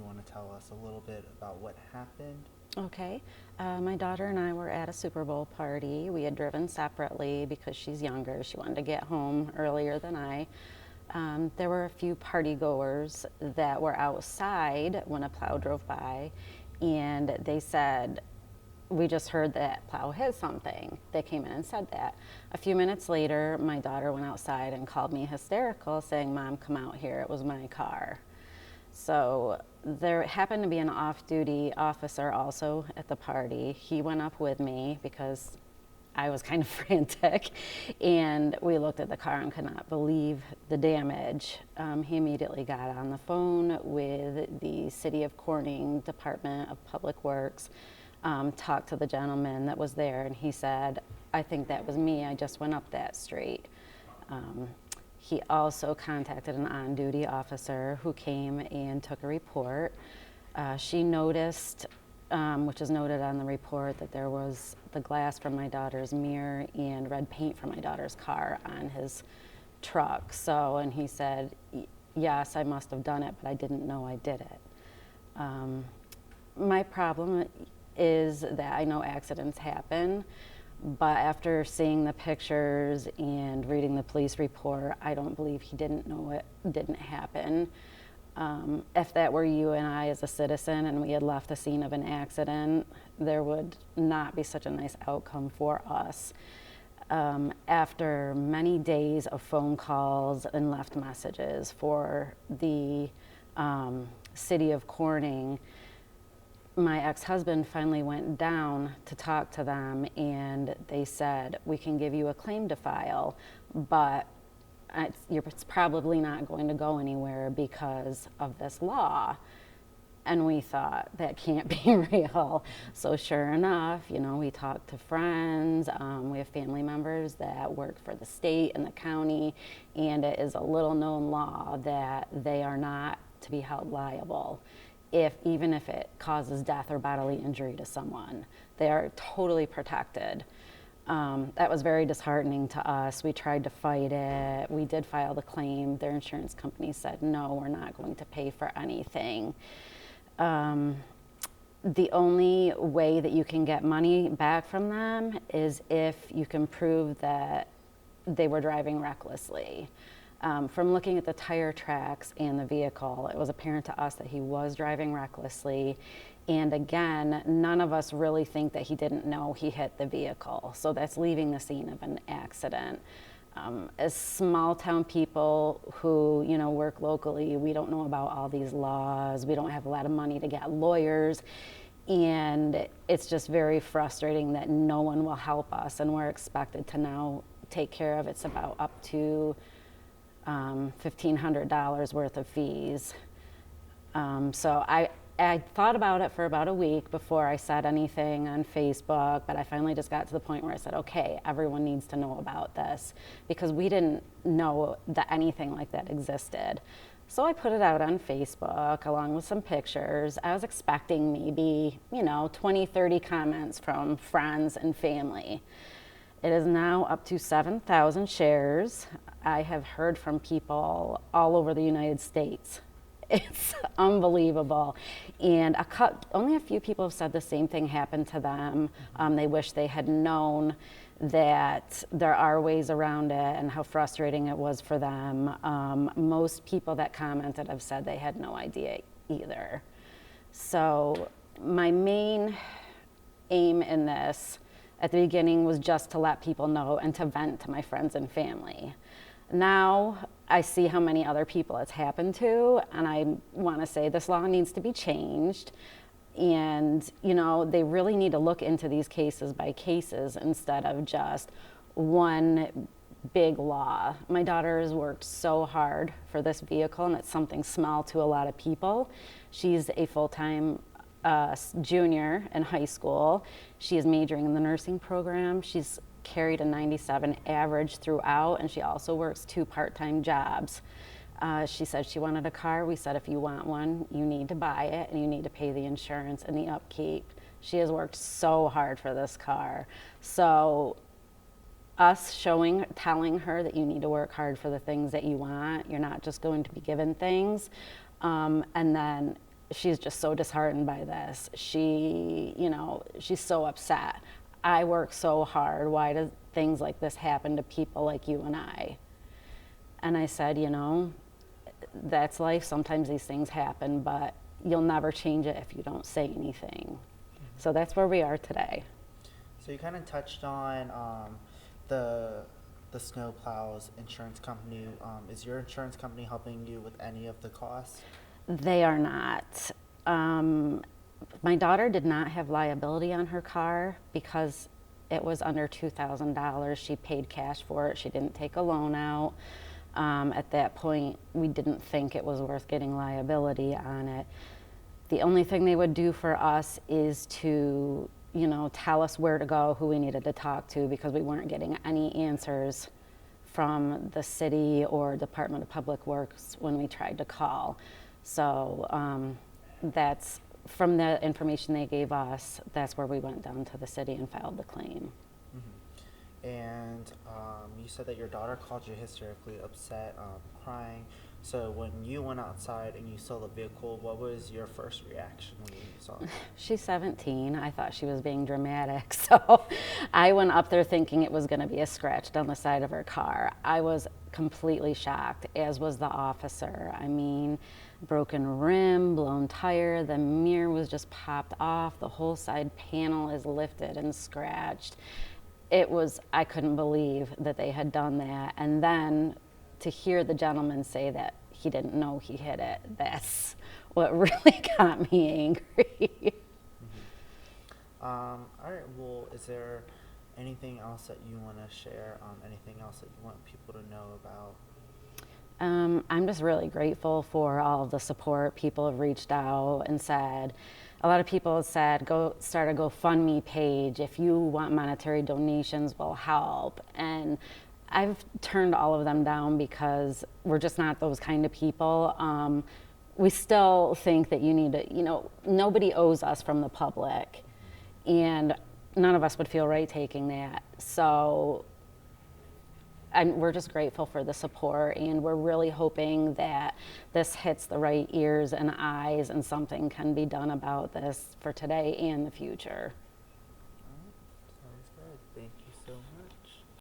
you want to tell us a little bit about what happened. Okay. My daughter and I were at a Super Bowl party. We had driven separately because she's younger. She wanted to get home earlier than I. There were a few party goers that were outside when a plow drove by, and they said, we just heard that plow hit something. They came in and said that. A few minutes later, my daughter went outside and called me hysterical, saying, "Mom, come out here, it was my car." So there happened to be an off-duty officer also at the party. He went up with me because I was kind of frantic, and we looked at the car and could not believe the damage. He immediately got on the phone with the City of Corning Department of Public Works, talked to the gentleman that was there, and he said, "I think that was me, I just went up that street." He also contacted an on-duty officer who came and took a report. She noticed, which is noted on the report, that there was the glass from my daughter's mirror and red paint from my daughter's car on his truck. So, and he said, "Yes, I must have done it, but I didn't know I did it." My problem is that I know accidents happen, but after seeing the pictures and reading the police report, I don't believe he didn't know it didn't happen. If that were you and I as a citizen and we had left the scene of an accident, there would not be such a nice outcome for us. After many days of phone calls and left messages for the City of Corning, my ex-husband finally went down to talk to them, and they said, "We can give you a claim to file, but it's probably not going to go anywhere because of this law." And we thought, that can't be real. So sure enough, we talked to friends. We have family members that work for the state and the county, and it is a little known law that they are not to be held liable even if it causes death or bodily injury to someone. They are totally protected. That was very disheartening to us. We tried to fight it. We did file the claim. Their insurance company said, "No, we're not going to pay for anything." The only way that you can get money back from them is if you can prove that they were driving recklessly. From looking at the tire tracks and the vehicle, it was apparent to us that he was driving recklessly. And again, none of us really think that he didn't know he hit the vehicle. So that's leaving the scene of an accident. As small town people who, work locally, we don't know about all these laws. We don't have a lot of money to get lawyers. And it's just very frustrating that no one will help us, and we're expected to now take care of it's about up to $1,500 worth of fees. So I thought about it for about a week before I said anything on Facebook, but I finally just got to the point where I said, okay, everyone needs to know about this, because we didn't know that anything like that existed. So I put it out on Facebook along with some pictures. I was expecting maybe, 20, 30 comments from friends and family. It is now up to 7,000 shares. I have heard from people all over the United States. It's unbelievable. And only a few people have said the same thing happened to them. They wish they had known that there are ways around it and how frustrating it was for them. Most people that commented have said they had no idea either. So my main aim in this at the beginning was just to let people know and to vent to my friends and family. Now I see how many other people it's happened to, and I want to say this law needs to be changed. And, they really need to look into these cases by cases instead of just one big law. My daughter has worked so hard for this vehicle, and it's something small to a lot of people. She's a full-time junior in high school. She is majoring in the nursing program. She's carried a 97 average throughout, and she also works 2 part-time jobs. She said she wanted a car. We said, if you want one, you need to buy it, and you need to pay the insurance and the upkeep. She has worked so hard for this car. So us telling her that you need to work hard for the things that you want, you're not just going to be given things, and then she's just so disheartened by this. She's so upset. I work so hard. Why do things like this happen to people like you and I? And I said, that's life. Sometimes these things happen, but you'll never change it if you don't say anything. Mm-hmm. So that's where we are today. So you kind of touched on the snowplow's insurance company. Is your insurance company helping you with any of the costs? They are not. My daughter did not have liability on her car because it was under $2,000. She paid cash for it. She didn't take a loan out. At that point, we didn't think it was worth getting liability on it. The only thing they would do for us is to, tell us where to go, who we needed to talk to, because we weren't getting any answers from the city or Department of Public Works when we tried to call. So that's from the information they gave us, that's where we went down to the city and filed the claim. Mm-hmm. And you said that your daughter called you hysterically upset, crying. So when you went outside and you saw the vehicle, what was your first reaction when you saw it? She's 17. I thought she was being dramatic. So I went up there thinking it was going to be a scratch down the side of her car. I was completely shocked, as was the officer. I mean, broken rim, blown tire, the mirror was just popped off, the whole side panel is lifted and scratched. I couldn't believe that they had done that. And then to hear the gentleman say that he didn't know he hit it, that's what really got me angry. Mm-hmm. All right, well, is there anything else that you want to share? Anything else that you want people to know about? I'm just really grateful for all of the support. People have reached out and said, a lot of people have said, go start a GoFundMe page. If you want monetary donations, we'll help. And I've turned all of them down because we're just not those kind of people. We still think that you need to, nobody owes us from the public. And none of us would feel right taking that. So we're just grateful for the support, and we're really hoping that this hits the right ears and eyes and something can be done about this for today and the future.